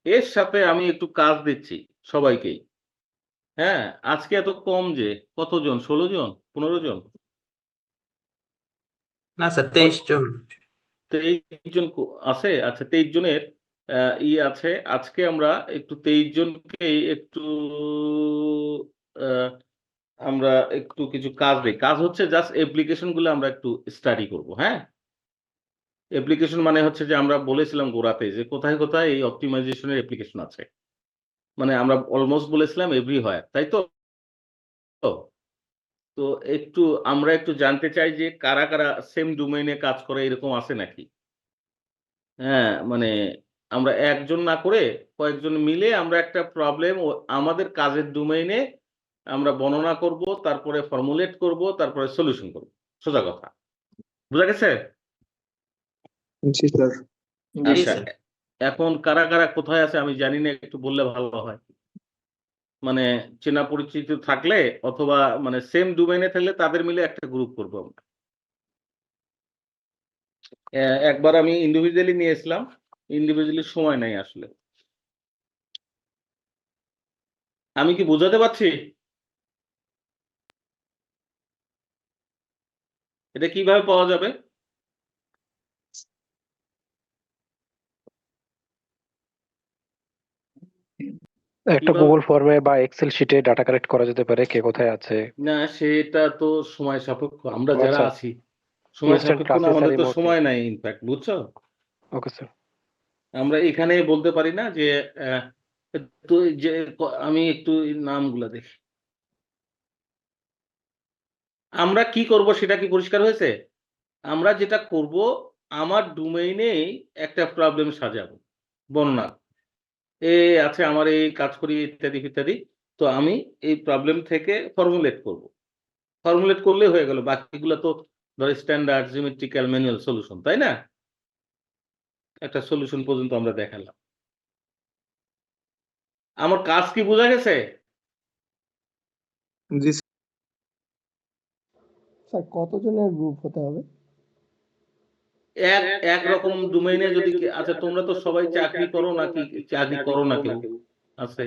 Speaker 2: এর সাথে আমি একটু কাজ দিচ্ছি সবাইকেই। হ্যাঁ, আজকে এত কম যে, কতজন? 16 জন, 15 জন?
Speaker 5: না স্যার, 23 জন।
Speaker 2: 23 জন আছে? আচ্ছা, 23 জনের আছে। আজকে আমরা একটু 23 জনকে একটু আমরা একটু কিছু কাজ দিই। কাজ হচ্ছে জাস্ট অ্যাপ্লিকেশন গুলো আমরা একটু স্টাডি করব, হ্যাঁ? অ্যাপ্লিকেশন মানে হচ্ছে যে আমরা বলেছিলাম গোড়াতে যে কোথায়, কোথায় এই অপটিমাইজেশন এর অ্যাপ্লিকেশন আছে। মানে আমরা অলমোস্ট বলেছিলাম এভরিহোয়ার, তাই তো? তো একটু আমরা একটু জানতে চাই যে কারা, কারা সেম ডোমেইন এ কাজ করে এরকম আছে নাকি? হ্যাঁ, মানে আমরা একজন না করে কয়েকজন মিলে আমরা একটা প্রবলেম আমাদের কাজের ডোমেইনে আমরা বর্ণনা করব, তারপরে ফর্মুলেট করব, তারপরে সলিউশন করব। সোজা কথা। বুঝা গেছে?
Speaker 1: জি স্যার।
Speaker 4: জি
Speaker 2: আচ্ছা,
Speaker 4: স্যার।
Speaker 2: এখন কারা, কারা কোথায় আছে আমি জানি না, একটু বললে ভালো হয়। মানে চেনা পরিচিত থাকলে অথবা মানে সেম ডোমেইনে থাকলে তাদের মিলে একটা গ্রুপ করব আমরা। একবার আমি ইন্ডিভিজুয়ালি নিয়েছিলাম, ইন্ডিভিজুয়ালি সময় নাই আসলে। আমি কি বোঝাতে পারছি? এটা কিভাবে পাওয়া যাবে?
Speaker 6: একটা
Speaker 2: কিভাবে?
Speaker 6: গুগল ফর্মে বা এক্সেল শিটে ডাটা কালেক্ট করা যেতে পারে কে কোথায় আছে।
Speaker 2: না, সেটা তো সময় সাপেক্ষ। আমরা যারা
Speaker 6: আচ্ছা,
Speaker 2: আছি সময়
Speaker 6: ইনস্ট্যান্ট
Speaker 2: সাপেক্ষ না,
Speaker 6: ক্লাসেস আর
Speaker 2: আমাদের তো
Speaker 6: রিমোটলি।
Speaker 2: সময় নাই ইনফ্যাক্ট, বুঝছো?
Speaker 6: Okay sir.
Speaker 2: আমরা এখানে বলতে পারি না যে আহ, তো যে আমি একটু নামগুলা দেখি। আমরা কি করব সেটা কি পরিষ্কার হয়েছে? আমরা যেটা করব, আমার ডোমেইনেই একটা প্রবলেম সাজাবো, বর্ণনা। আছে আমার এই কাজ করি ইত্যাদি ইত্যাদি। তো আমি এই প্রবলেম থেকে ফর্মুলেট করব। ফর্মুলেট করলেই হয়ে গেল। বাকিগুলো তো ধর স্ট্যান্ডার্ড জিওমেট্রিক্যাল ম্যানুয়াল সলিউশন, তাই না? একটা সলিউশন পর্যন্ত আমরা দেখালাম। আমার কাজ কি বোঝা গেছে?
Speaker 1: জি
Speaker 3: স্যার কতজনের গ্রুপ হতে হবে?
Speaker 2: এক একরকম ডোমেইনে যদি আচ্ছা, তোমরা তো সবাই চাকরি করো নাকি? চাকরি করো না কেউ? আছে।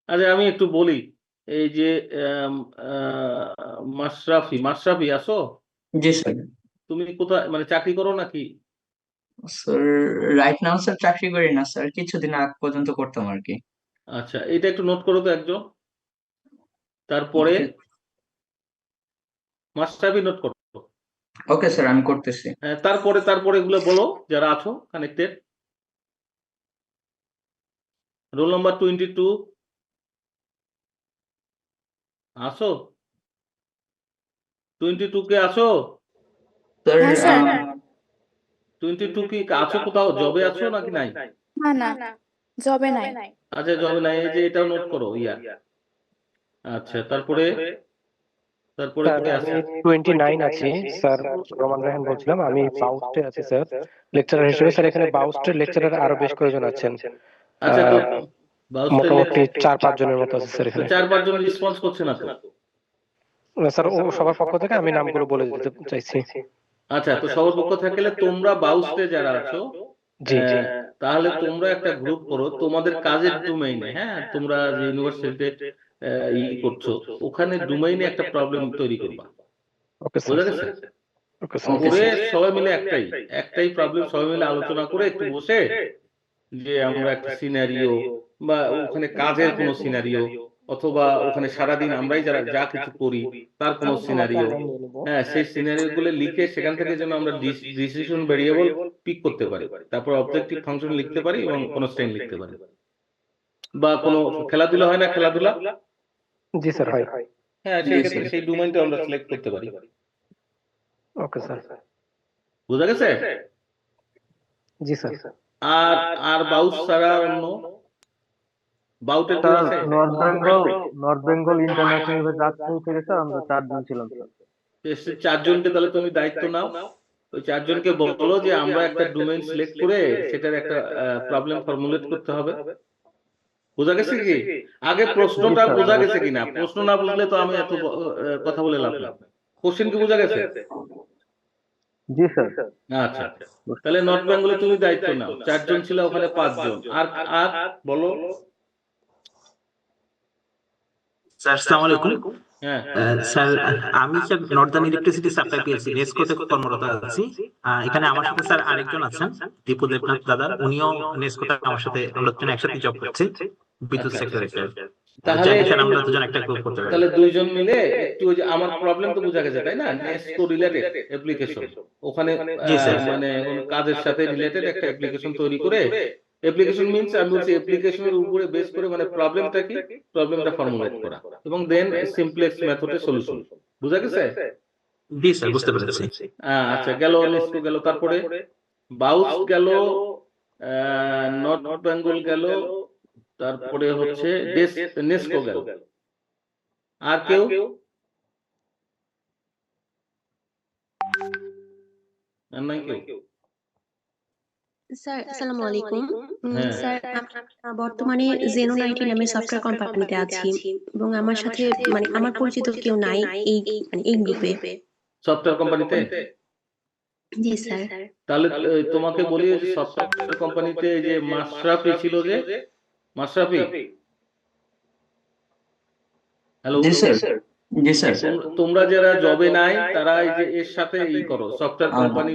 Speaker 2: আচ্ছা, আমি একটু বলি। এই যে আম আ মাশরাফি আছো?
Speaker 4: জি স্যার।
Speaker 2: তুমি কোথায়, মানে চাকরি করো নাকি?
Speaker 4: স্যার রাইট নাও স্যার চাকরি করি না স্যার, কিছুদিন আগ পর্যন্ত করতাম আর কি।
Speaker 2: আচ্ছা, এটা একটু নোট করো তো একজন। তারপরে
Speaker 4: ওকে
Speaker 2: মাস্টারবি নোট করো।
Speaker 4: ওকে স্যার, আমি করতেছি।
Speaker 2: হ্যাঁ, তারপরে এগুলো বলো যারা আছো কানেক্টেড। রোল নাম্বার 22 আসো, 22 কে আসো,
Speaker 4: স্যার
Speaker 7: হ্যাঁ, স্যার।
Speaker 2: 22 কি আছো কোথাও, জবে আছো নাকি নাই?
Speaker 7: না জবে নাই।
Speaker 2: আচ্ছা, জবে নাই, এই যে এটাও নোট করো ইয়া। আচ্ছা, তারপরে
Speaker 6: স্যার
Speaker 2: কে
Speaker 6: আমি
Speaker 2: আছে?
Speaker 6: 29 আছি স্যার। রোমান রায়হান বলছিলাম, আমি বাউস্টে আছি স্যার লেকচারার হিসেবে। স্যার এখানে বাউস্টের লেকচারার আরো বেশ কয়েকজন আছেন,
Speaker 2: আচ্ছা, তো
Speaker 6: মোটামুটি 4-5 জনের মতো আছে স্যার এখানে।
Speaker 2: 4-5 জন রেসপন্স করছে না তো?
Speaker 6: স্যার ও সবার পক্ষ থেকে আমি নামগুলো বলে দিতে চাইছি।
Speaker 2: আচ্ছা, তো সবার পক্ষ থাকলে তোমরা বাউস্টে যারা আছো,
Speaker 6: জি জি
Speaker 2: তাহলে তোমরা একটা গ্রুপ করো তোমাদের কাজের ডোমেইনে। হ্যাঁ, তোমরা যে ইউনিভার্সিটিতে করছো ওখানে ডোমেইনে একটা প্রবলেম তৈরি করবা।
Speaker 6: Okay sir.
Speaker 2: বুঝা গেছে?
Speaker 6: Okay sir.
Speaker 2: করে সবাই মিলে একটাই প্রবলেম সবাই মিলে আলোচনা করে একটু বসে যে আমরা একটা সিনারিও বা ওখানে কাজের কোনো সিনারিও অথবা ওখানে সারাদিন আমরাই যারা যা কিছু করি তার কোনো সিনারিও, হ্যাঁ, সেই সিনারিও গুলো লিখে সেখান থেকে যেন আমরা ডিসিশন ভেরিয়েবল পিক করতে পারি, তারপর অবজেক্টিভ ফাংশন লিখতে পারি এবং কনস্ট্যান্ট লিখতে পারি। বা কোনো খেলাধুলা হয় না, খেলাধুলা,
Speaker 6: জি স্যার হয়।
Speaker 2: হ্যাঁ, সেই ক্ষেত্রে সেই ডোমেইনটা আমরা সিলেক্ট করতে পারি।
Speaker 6: Okay sir.
Speaker 2: বুঝা গেছে?
Speaker 6: জি স্যার।
Speaker 2: আর বাউস ছাড়া অন্য বাউটের কেউ আছে?
Speaker 8: নর্থ বেঙ্গল ইন্টারন্যাশনাল রাজশাহী থেকে স্যার আমরা 4 জন ছিলাম স্যার।
Speaker 2: এসে 4 জনকে তাহলে তুমি দায়িত্ব নাও। ওই 4 জনকে বলো যে আমরা একটা ডোমেইন সিলেক্ট করে সেটার একটা প্রবলেম ফর্মুলেট করতে হবে। বোঝা গেছে কি? আগে প্রশ্নটা বোঝা গেছে কিনা? প্রশ্ন না বুঝলে তো আমি এত কথা বলে লাভ নেই। কোশ্চেন কি বোঝা গেছে?
Speaker 8: জি স্যার।
Speaker 2: আচ্ছা, তাহলে নর্থ বেঙ্গলে তুমি দায়িত্ব নাও। 4 জন ছিল, ওখানে 5 জন। আর বলো।
Speaker 5: স্যার আসসালামু আলাইকুম।
Speaker 2: হ্যাঁ,
Speaker 5: স্যার আমি sir northern electricity supply PLC নেসকোতে কর্মরত আছি। এখানে আমার সাথে স্যার আরেকজন আছেন, দীপু দেবনাথ দাদা, উনিও নেসকোতে আমার সাথে আমরা দুজন একসাথে জব করছি বিদ্যুৎ সেক্টরে স্যার।
Speaker 2: তাহলে
Speaker 5: স্যার আমরা দুজন একটা গ্রুপ করতে পারি।
Speaker 2: তাহলে 2 জন মিলে একটু ওই যে আমার প্রবলেম তো বোঝা গেছে তাই না? নেসকো রিলেটেড অ্যাপ্লিকেশন ওখানে
Speaker 5: জি, স্যার।
Speaker 2: মানে কাজের সাথে রিলেটেড একটা অ্যাপ্লিকেশন তৈরি করে, অ্যাপ্লিকেশন মিন্স আমি বলছি অ্যাপ্লিকেশনের উপরে বেস করে মানে প্রবলেমটা কি, প্রবলেমটা ফর্মুলেট করা এবং দেন সিমপ্লেক্স মেথডে সলিউশন। বুঝা গেছে?
Speaker 5: জি স্যার, বুঝতে পেরেছি।
Speaker 2: আচ্ছা, গেল নেসকো গেল, তারপরে বাউস গেল, নর্থ বেঙ্গল গেল, তারপরে হচ্ছে নেসকো গেল। আর কেউ? আর নাই কেউ?
Speaker 9: স্যার আসসালামু আলাইকুম।
Speaker 2: হ্যাঁ।
Speaker 9: স্যার আমি বর্তমানে জেনো 90 নামে সফটওয়্যার কোম্পানিতে আছি এবং আমার সাথে মানে আমার পরিচিত কেউ নাই এই মানে এই গ্রুপে।
Speaker 2: সফটওয়্যার কোম্পানিতে?
Speaker 9: জি স্যার।
Speaker 2: তাহলে তোমাকে বলি যে সফটওয়্যার কোম্পানিতে যে মাশরাফি ছিল, যে মাশরাফি, হ্যালো,
Speaker 4: জি স্যার। জি স্যার।
Speaker 2: তোমরা যারা জবে নাই তারা এই যে এর সাথে করো সফটওয়্যার কোম্পানি।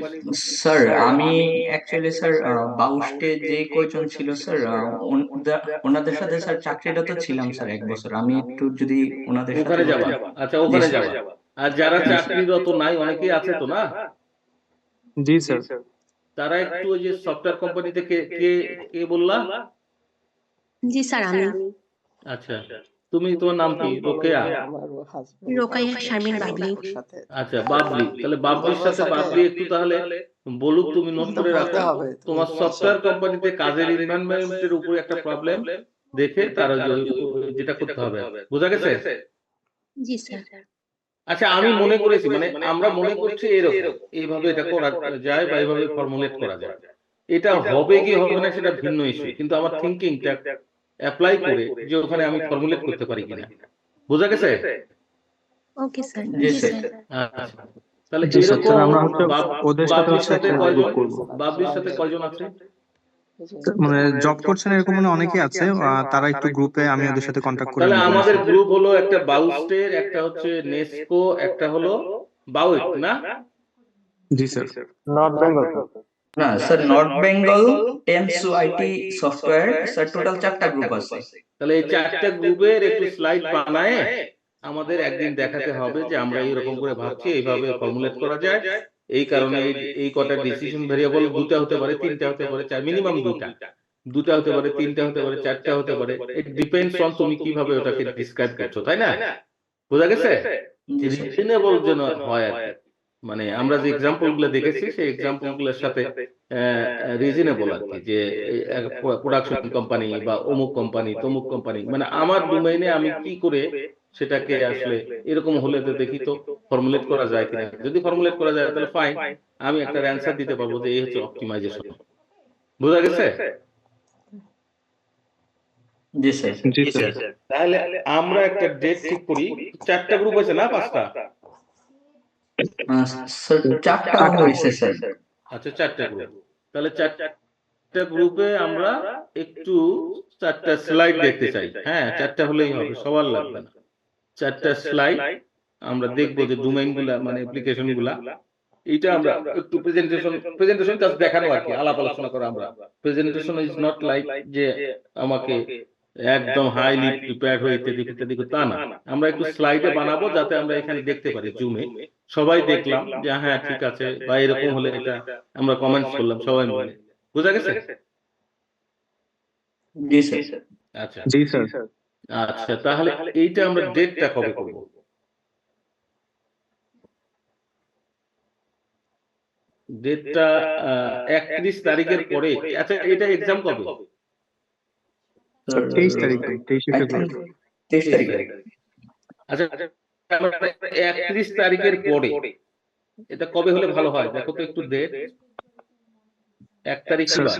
Speaker 4: স্যার আমি অ্যাকচুয়ালি স্যার বাউস্টে যে কয়জন ছিল স্যার ওনাদের সাথে স্যার চাকরিরত ছিলাম স্যার 1 বছর। আমি একটু যদি ওনাদের সাথে
Speaker 2: ওখানে যাবা? আচ্ছা, ওখানে
Speaker 4: জি, স্যার।
Speaker 2: যাবা। আর যারা চাকরিরত নাই অনেকেই আছে তো না,
Speaker 1: জি স্যার।
Speaker 2: তারা একটু ওই যে সফটওয়্যার কোম্পানিতে কে কে কে বললা?
Speaker 9: জি স্যার আমি
Speaker 2: আচ্ছা, তুমি, তোমার নাম কি? রোকেয়া?
Speaker 3: আমার হাজবেন্ড
Speaker 9: রোকাইয়া শারমিন বাবলি।
Speaker 3: সাথে
Speaker 2: আচ্ছা, বাবলি। তাহলে বাবলির সাথে বাবলি একটু তাহলে বলুক, তুমি নোট করে রাখো তোমার সফটওয়্যার কোম্পানিতে কাজের এনভায়রনমেন্টের উপরে একটা প্রবলেম দেখে তার যেটা করতে হবে। বোঝা গেছে?
Speaker 9: জি স্যার।
Speaker 2: আচ্ছা, আমি মনে করেছি মানে আমরা মনে করছি এরকম এইভাবে এটা করা যায় বা এইভাবে ফর্মুলেট করা যায়। এটা হবে কি হবে না সেটা ভিন্ন ইস্যু, কিন্তু আমার থিংকিংটা অ্যাপ্লাই করে যে ওখানে আমি ফর্মুলেট করতে পারি কিনা। বোঝা গেছে?
Speaker 9: Okay sir.
Speaker 4: জি,
Speaker 9: জি
Speaker 4: স্যার।
Speaker 9: স্যার।
Speaker 2: আচ্ছা, তাহলে
Speaker 1: জি স্যার,
Speaker 2: এরকম
Speaker 1: আমরা হচ্ছে ওদের সাথে
Speaker 2: বাবলির
Speaker 1: হচ্ছে
Speaker 2: সাথে
Speaker 1: একটা
Speaker 2: কয়জন,
Speaker 1: গ্রুপ করব।
Speaker 2: বাবলির সাথে কয়জন আছে?
Speaker 1: মানে জব করছেন এরকম মানে অনেকেই আছে, তারা একটু গ্রুপে আমি ওদের সাথে কন্ট্যাক্ট করে
Speaker 2: তাহলে
Speaker 1: নিবো
Speaker 2: আমাদের
Speaker 1: ইনশাআল্লাহ।
Speaker 2: গ্রুপ হলো একটা বাউস্টের, একটা হচ্ছে নেসকো, একটা হলো বাউট না?
Speaker 1: জি স্যার।
Speaker 8: North Bengal sir.
Speaker 4: না স্যার, নর্থ বেঙ্গল টেনসু আইটি সফটওয়্যার স্যার টোটাল 4টা গ্রুপ আছে।
Speaker 2: তাহলে এই 4টা গ্রুপের একটু স্লাইড বানায় আমাদের একদিন দেখাতে হবে যে আমরা এইরকম করে ভাবছি, এইভাবে ফর্মুলেট করা যায়, এই কারণে এই কটা ডিসিশন ভেরিয়েবল 2টা হতে পারে, 3টা হতে পারে, মিনিমাম 2টা হতে পারে, 3টা হতে পারে, 4টা হতে পারে। ইট ডিপেন্ডস অন তুমি কিভাবে ওটাকে ডিসক্রাইব করছো, তাই না? বোঝা গেছে?
Speaker 4: জি স্যার।
Speaker 2: রিজনেবল যেন হয় আর কি। মানে আমরা যে এক্সাম্পল গুলো দেখেছি সেই এক্সাম্পল গুলোর সাথে রিজনেবল আর কি, যে প্রোডাকশন কোম্পানি বা অমুক কোম্পানি তমুক কোম্পানি, মানে আমার ডোমেইনে আমি কি করে সেটাকে আসলে এরকম হলে তো দেখি তো ফর্মুলেট করা যায় কিনা। যদি ফর্মুলেট করা যায় তাহলে ফাইন, আমি একটা অ্যান্সার দিতে পারবো যে এই হচ্ছে অপটিমাইজেশন। বোঝা গেছে?
Speaker 4: জি স্যার।
Speaker 1: জি স্যার।
Speaker 2: তাহলে আমরা একটা ডেট ঠিক করি। 4টা গ্রুপ আছে না 5টা?
Speaker 4: স্যার 4টা হয়েছে স্যার।
Speaker 2: আচ্ছা 4টা গ্রুপ। তাহলে 4টা গ্রুপে আমরা একটু 4টা স্লাইড দেখতে চাই। হ্যাঁ 4টা হলেই হবে, সবার লাগবে না। 4টা স্লাইড আমরা দেখবো যে ডোমেইন গুলা মানে অ্যাপ্লিকেশন গুলা, এটা আমরা একটু প্রেজেন্টেশন জাস্ট দেখানো আর কি, আলাপ আলোচনা করা। আমরা প্রেজেন্টেশন ইজ নট লাইক যে আমাকে একদম হাইলি প্রিপেয়ার্ড হয়ে ইত্যাদি ইত্যাদি তা না, আমরা একটু স্লাইডে বানাবো যাতে আমরা এখানে দেখতে পারি জুমে, সবাই দেখলাম যে হ্যাঁ ঠিক আছে, বা এরকম হলে এটা আমরা কমেন্টস করলাম সবাই মিলে। বুঝা গেছে?
Speaker 4: জি স্যার।
Speaker 2: আচ্ছা
Speaker 1: জি স্যার।
Speaker 2: আচ্ছা, তাহলে এইটা আমরা ডেটটা কবে করব? ডেটটা 31 তারিখের পরে। আচ্ছা এটা এক্সাম কবে?
Speaker 1: 23 তারিখ, 23 ফেব্রুয়ারি।
Speaker 4: 23 তারিখে।
Speaker 2: আচ্ছা 31 তারিখের পরে এটা কবে হলে ভালো হয় দেখো তো একটু ডেট। 1 তারিখ কি বার?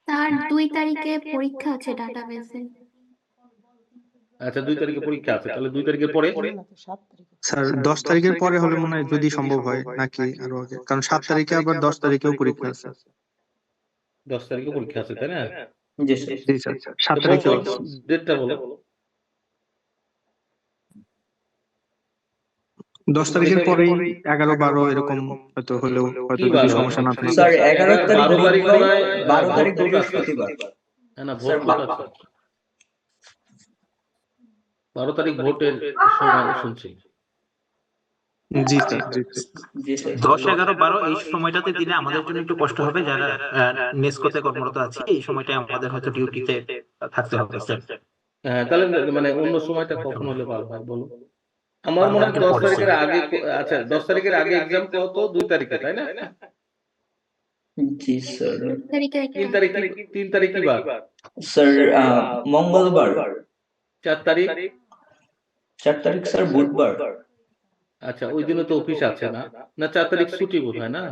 Speaker 7: তার 2 তারিখে পরীক্ষা আছে ডাটাবেসে।
Speaker 2: আচ্ছা 2 তারিখে পরীক্ষা আছে, তাহলে 2 তারিখের পরে
Speaker 1: স্যার 10 তারিখের পরে হলে মনে হয় যদি সম্ভব হয়, নাকি আরো আগে? কারণ 7 তারিখে আবার 10 তারিখেও পরীক্ষা আছে।
Speaker 2: 10 তারিখে পরীক্ষা আছে তাই না?
Speaker 4: জি স্যার।
Speaker 1: জি স্যার। 7
Speaker 2: তো
Speaker 1: তারিখে
Speaker 2: বলো ডেটটা বলো।
Speaker 1: 10 তারিখের পরেই 11, 12 এরকম হয়তো হলেও হয়তো
Speaker 2: কি বার
Speaker 1: যদি
Speaker 2: হয়?
Speaker 1: সমস্যা না থাকে।
Speaker 4: স্যার 11 তারিখ
Speaker 2: 12 তারিখ
Speaker 4: বুধবার,
Speaker 2: নয়,
Speaker 4: 12 তারিখ
Speaker 2: ভোট আছে।
Speaker 4: বৃহস্পতিবার।
Speaker 2: না
Speaker 4: স্যার,
Speaker 2: ভোট আছে। 12 তারিখ ভোটের সময় শুনছি।
Speaker 1: জি স্যার। জি স্যার।
Speaker 4: জি স্যার।
Speaker 5: 10, 11, 12 এই সময়টাতে দিলে আমাদের জন্য একটু কষ্ট হবে, যারা নেসকোতে কর্মরত আছে এই সময়টায় আমাদের হয়তো ডিউটিতে থাকতে হবে স্যার।
Speaker 2: হ্যাঁ তাহলে মানে অন্য সময়টা কখন হলে ভালো হয় বলো? আমার মনে হয় 10 তারিখের আগে। আচ্ছা 10 তারিখের আগে এক্সাম কত? 2 তারিখে তাই না?
Speaker 4: জি স্যার।
Speaker 2: 3 তারিখ কি বার?
Speaker 4: স্যার মঙ্গলবার।
Speaker 2: 4 তারিখ?
Speaker 4: 4 তারিখ স্যার বুধবার।
Speaker 2: আচ্ছা ওই দিনে তো অফিস আছে না? না 4 তারিখ ছুটি বোধহয় না?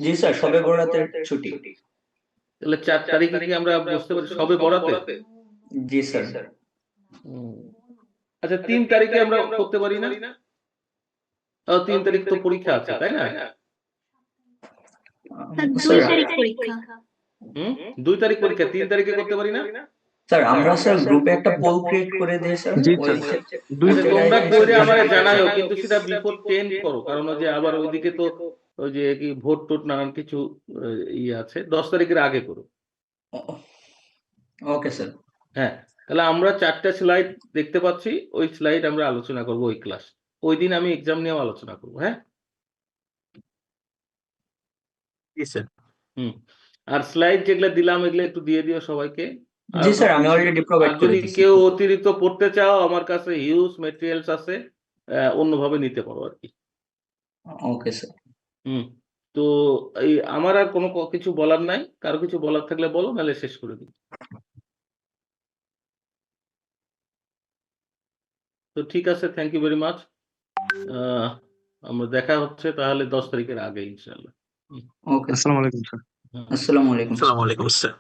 Speaker 4: জি স্যার, সবে বরাতের ছুটি।
Speaker 2: তাহলে 4 তারিখে কি আমরা বুঝতে পারি সবে বরাতে?
Speaker 4: জি স্যার।
Speaker 2: আচ্ছা 3 তারিখে আমরা করতে পারি না? 3 তারিখ তো পরীক্ষা আছে তাই না?
Speaker 7: তার 2 তারিখ পরীক্ষা।
Speaker 2: 2 তারিখ পরীক্ষা, 3 তারিখে করতে পারি না?
Speaker 4: স্যার আমরা স্যার গ্রুপে একটা পোল ক্রিয়েট করে দেই স্যার।
Speaker 1: জি
Speaker 4: ওই
Speaker 1: স্যার।
Speaker 2: আচ্ছা, তোমরা করে আমাকে জানাও, কিন্তু সেটা বিফোর 10 করো, কারণ ওই যে আবার ওইদিকে তো ওই যে কি ভোট টোট নানান কিছু ইয়ে আছে। 10 তারিখের আগে করো।
Speaker 4: Okay sir.
Speaker 2: হ্যাঁ তাহলে আমরা 4টা স্লাইড দেখতে পাচ্ছি, ওই স্লাইড আমরা আলোচনা করব ওই ক্লাস। ওই দিন আমি এক্সাম নিয়েও আলোচনা করব। হ্যাঁ
Speaker 5: জি স্যার।
Speaker 2: আর স্লাইড যেগুলো দিলাম এগুলো একটু দিয়ে দিও সবাইকে।
Speaker 4: জি স্যার, আমি অলরেডি প্রোভাইড করে
Speaker 2: যদি
Speaker 4: দিয়েছি।
Speaker 2: কেউ অতিরিক্ত পড়তে চাও, আমার কাছে হিউজ ম্যাটেরিয়ালস আছে, অন্যভাবে নিতে পারো আর কি।
Speaker 4: Okay sir.
Speaker 2: তো এই আমার আর কোনো কিছু বলার নাই। কারো কিছু বলার থাকলে বলো, নাহলে শেষ করে দিই। তো ঠিক আছে, থ্যাংক ইউ ভেরি মাচ। আমরা দেখা হচ্ছে তাহলে 10 তারিখের আগে ইনশাআল্লাহ।
Speaker 4: ওকে।
Speaker 1: আসসালামু আলাইকুম স্যার।
Speaker 4: আসসালামু আলাইকুম।
Speaker 5: আসসালামু আলাইকুম স্যার।